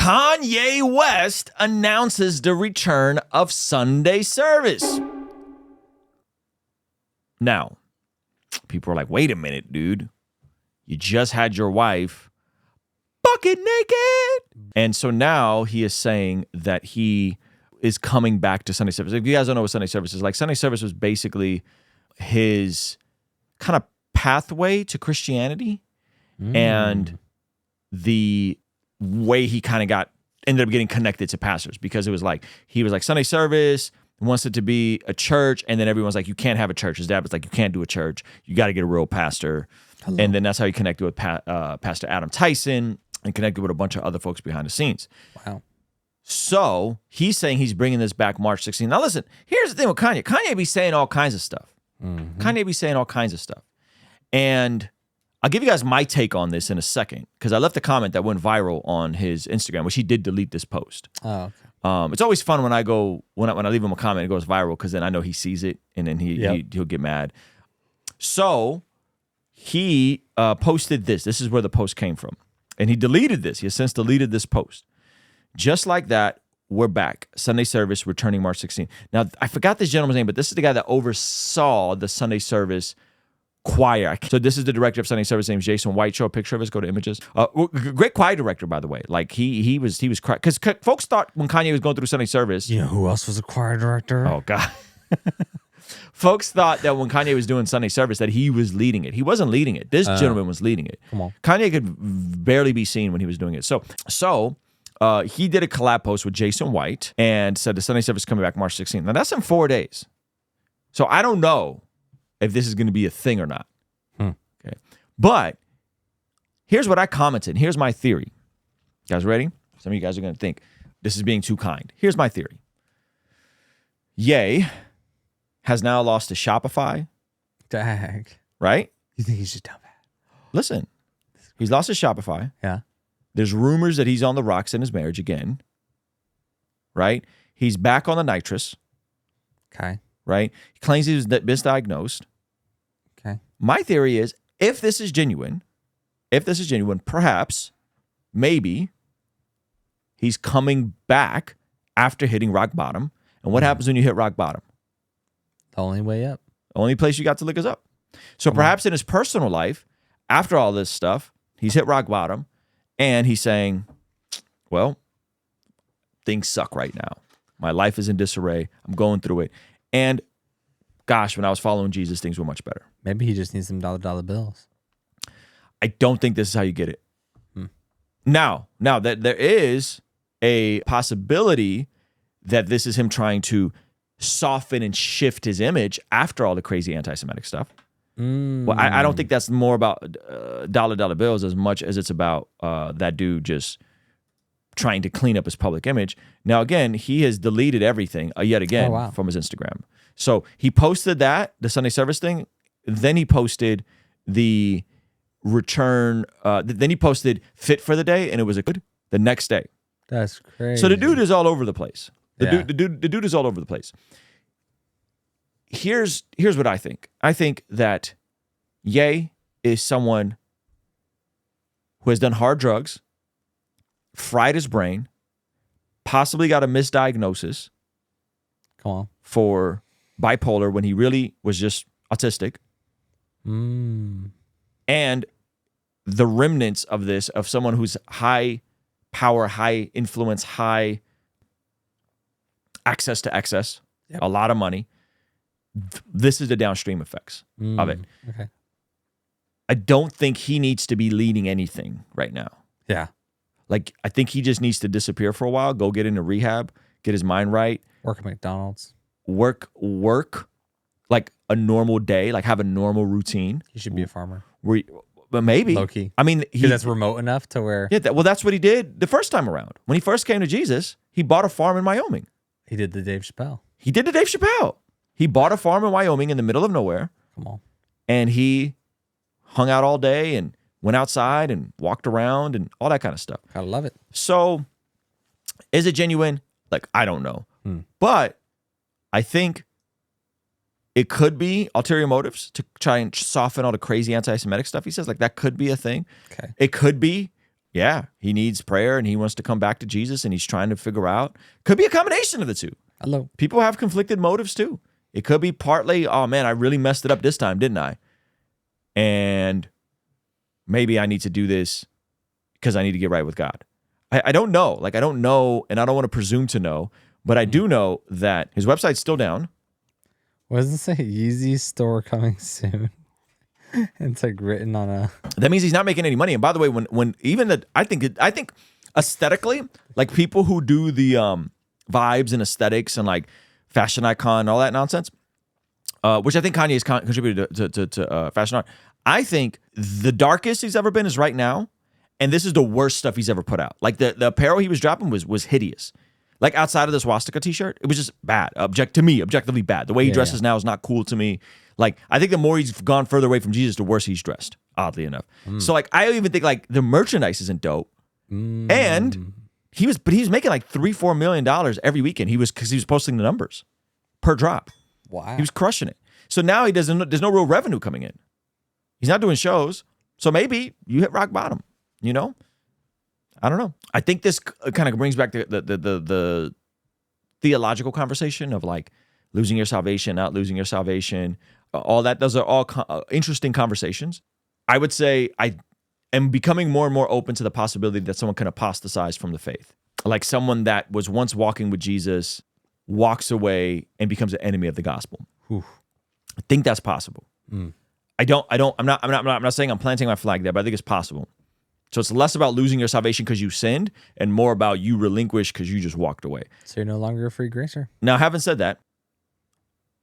Kanye West announces the return of Sunday service. Now, people are like, wait a minute, dude. You just had your wife bucket naked. And so now he is saying that he is coming back to Sunday service. If you guys don't know what Sunday service is, like Sunday service was basically his kind of pathway to Christianity and the way he kind of ended up getting connected to pastors, because it was like, he was like, Sunday service wants it to be a church, and then everyone's like, you can't have a church. His dad was like, you can't do a church. You got to get a real pastor. Hello. And then that's how he connected with Pastor Adam Tyson and connected with a bunch of other folks behind the scenes. Wow. So he's saying he's bringing this back March 16th. Now listen, here's the thing with Kanye. Kanye be saying all kinds of stuff. Kanye be saying all kinds of stuff. And I'll give you guys my take on this in a second, because I left a comment that went viral on his Instagram, which he did delete this post. Oh, okay. It's always fun when I leave him a comment, it goes viral, because then I know he sees it and then he'll get mad. So he posted this. This is where the post came from. And he deleted this. He has since deleted this post. Just like that, we're back. Sunday service returning March 16th. Now, I forgot this gentleman's name, but this is the guy that oversaw the Sunday service choir. So this is the director of Sunday service. His name is Jason White. Show a picture of us. Go to images. Great choir director, by the way. Like he was because folks thought when Kanye was going through Sunday service. You know who else was a choir director? Oh God. Folks thought that when Kanye was doing Sunday service that he was leading it. He wasn't leading it. This gentleman was leading it. Come on. Kanye could barely be seen when he was doing it. So he did a collab post with Jason White and said the Sunday service is coming back March 16th. Now that's in 4 days. So I don't know if this is going to be a thing or not. Okay. But here's what I commented. Here's my theory. You guys ready? Some of you guys are going to think this is being too kind. Here's my theory. Ye has now lost to Shopify. Dag. Right? You think he's just down bad? Listen, he's lost to Shopify. Yeah. There's rumors that he's on the rocks in his marriage again. Right? He's back on the nitrous. Okay. Right? He claims he was misdiagnosed. Okay. My theory is, if this is genuine, perhaps, maybe, he's coming back after hitting rock bottom. And what happens when you hit rock bottom? The only way up. The only place you got to lick is up. So perhaps in his personal life, after all this stuff, he's hit rock bottom, and he's saying, well, things suck right now. My life is in disarray. I'm going through it. And gosh, when I was following Jesus, things were much better. Maybe he just needs some dollar bills. I don't think this is how you get it. Now that there is a possibility that this is him trying to soften and shift his image after all the crazy anti-Semitic stuff. Well, I don't think that's more about dollar bills as much as it's about that dude just trying to clean up his public image. Now, again, he has deleted everything yet again from his Instagram. So he posted the Sunday service thing. Then he posted the return. Then he posted fit for the day, and it was the next day. That's crazy. So the dude is all over the place. The dude is all over the place. Here's what I think. I think that Ye is someone who has done hard drugs, fried his brain, possibly got a misdiagnosis for bipolar when he really was just autistic. And the remnants of this, of someone who's high power, high influence, high access to excess, a lot of money. This is the downstream effects of it. Okay. I don't think he needs to be leading anything right now. Yeah. Like, I think he just needs to disappear for a while, go get into rehab, get his mind right. Work at McDonald's. Work like a normal day, like have a normal routine. He should be a farmer. But maybe. Low key. I mean, that's remote enough to where... Yeah, that's what he did the first time around. When he first came to Jesus, he bought a farm in Wyoming. He did the Dave Chappelle. He bought a farm in Wyoming in the middle of nowhere. Come on. And he hung out all day and went outside and walked around and all that kind of stuff. I love it. So is it genuine? Like, I don't know. But I think it could be ulterior motives to try and soften all the crazy anti-Semitic stuff he says. Like, that could be a thing. Okay. It could be, Yeah, he needs prayer and he wants to come back to Jesus and he's trying to figure out. Could be a combination of the two. Hello. People have conflicted motives too. It could be partly, oh man, I really messed it up this time, didn't I? And maybe I need to do this because I need to get right with God. I don't know. Like, I don't know, and I don't want to presume to know, but I do know that his website's still down. What does it say? Yeezy store coming soon. It's like written on a. That means he's not making any money. And by the way, when even the I think aesthetically, like people who do the vibes and aesthetics and like fashion icon and all that nonsense, which I think Kanye has contributed to fashion art. I think the darkest he's ever been is right now, and this is the worst stuff he's ever put out. Like the apparel he was dropping was hideous. Like outside of the swastika t-shirt, it was just bad. Objectively bad. The way he dresses now is not cool to me. Like, I think the more he's gone further away from Jesus, the worse he's dressed, oddly enough. So like, I even think like the merchandise isn't dope. And he was making like $3-4 million every weekend. Because he was posting the numbers per drop. Wow. He was crushing it. So now there's no real revenue coming in. He's not doing shows. So maybe you hit rock bottom, you know? I don't know. I think this kind of brings back the theological conversation of like losing your salvation, not losing your salvation, all that. Those are all interesting conversations. I would say I am becoming more and more open to the possibility that someone can apostatize from the faith. Like someone that was once walking with Jesus walks away and becomes an enemy of the gospel. Oof. I think that's possible. I'm not saying I'm planting my flag there, but I think it's possible. So it's less about losing your salvation because you sinned and more about you relinquished because you just walked away. So you're no longer a free gracer. Now, having said that,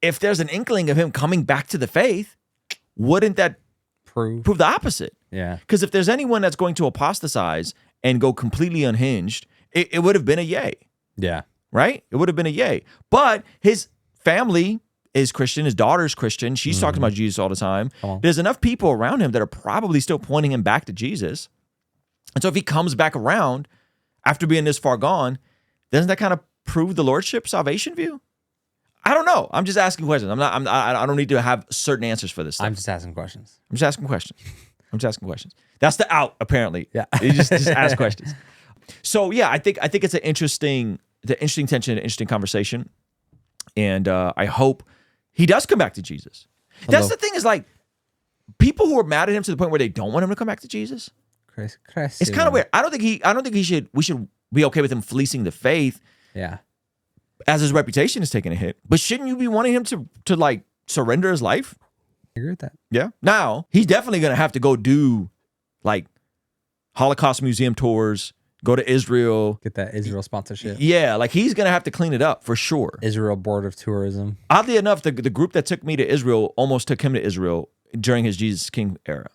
if there's an inkling of him coming back to the faith, wouldn't that prove the opposite? Yeah. Because if there's anyone that's going to apostatize and go completely unhinged, it would have been a yay. Yeah. Right? It would have been a yay. But his family is Christian. His daughter's Christian. She's talking about Jesus all the time. There's enough people around him that are probably still pointing him back to Jesus. And so if he comes back around after being this far gone, doesn't that kind of prove the lordship salvation view? I don't know. I'm just asking questions. I don't need to have certain answers for this stuff. I'm just asking questions. I'm just asking questions. That's the out, apparently. Yeah. You just ask questions. So yeah, I think it's an interesting tension, an interesting conversation. And I hope he does come back to Jesus. That's the thing is like people who are mad at him to the point where they don't want him to come back to Jesus. It's kind of weird. I don't think we should be okay with him fleecing the faith. Yeah. As his reputation is taking a hit. But shouldn't you be wanting him to like surrender his life? I agree with that. Yeah. Now, he's definitely going to have to go do like Holocaust museum tours, go to Israel. Get that Israel sponsorship. Yeah, like he's going to have to clean it up for sure. Israel Board of Tourism. Oddly enough, the group that took me to Israel almost took him to Israel during his Jesus King era.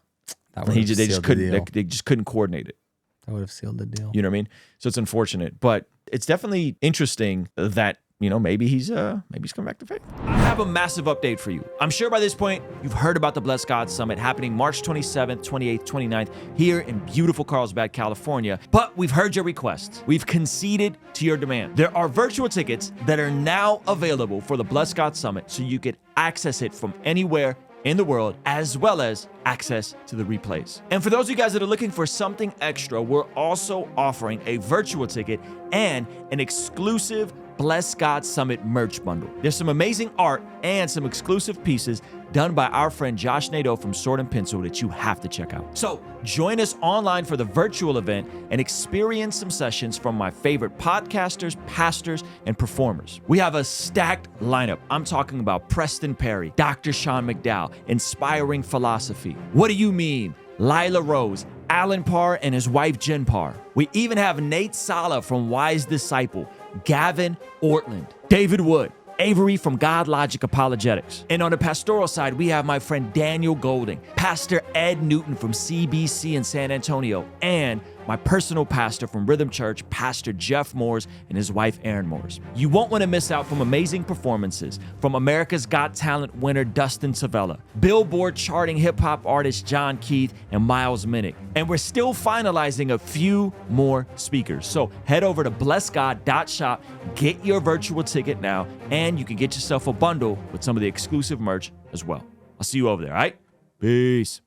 They just couldn't coordinate it. That would have sealed the deal. You know what I mean? So it's unfortunate, but it's definitely interesting that, you know, maybe he's coming back to faith. I have a massive update for you. I'm sure by this point you've heard about the Blessed God Summit happening March 27th, 28th, 29th here in beautiful Carlsbad, California. But we've heard your requests. We've conceded to your demand. There are virtual tickets that are now available for the Blessed God Summit, so you can access it from anywhere in the world, as well as access to the replays. And for those of you guys that are looking for something extra, we're also offering a virtual ticket and an exclusive Bless God Summit merch bundle. There's some amazing art and some exclusive pieces done by our friend Josh Nadeau from Sword and Pencil that you have to check out. So join us online for the virtual event and experience some sessions from my favorite podcasters, pastors, and performers. We have a stacked lineup. I'm talking about Preston Perry, Dr. Sean McDowell, Inspiring Philosophy. What do you mean? Lila Rose, Alan Parr, and his wife Jen Parr. We even have Nate Sala from Wise Disciple, Gavin Ortland, David Wood, Avery from God Logic Apologetics. And on the pastoral side, we have my friend Daniel Golding, Pastor Ed Newton from CBC in San Antonio, and my personal pastor from Rhythm Church, Pastor Jeff Moores and his wife Erin Moores. You won't want to miss out from amazing performances from America's Got Talent winner Dustin Savella, Billboard charting hip-hop artist John Keith, and Miles Minnick. And we're still finalizing a few more speakers. So head over to blessgod.shop, get your virtual ticket now, and you can get yourself a bundle with some of the exclusive merch as well. I'll see you over there, all right? Peace.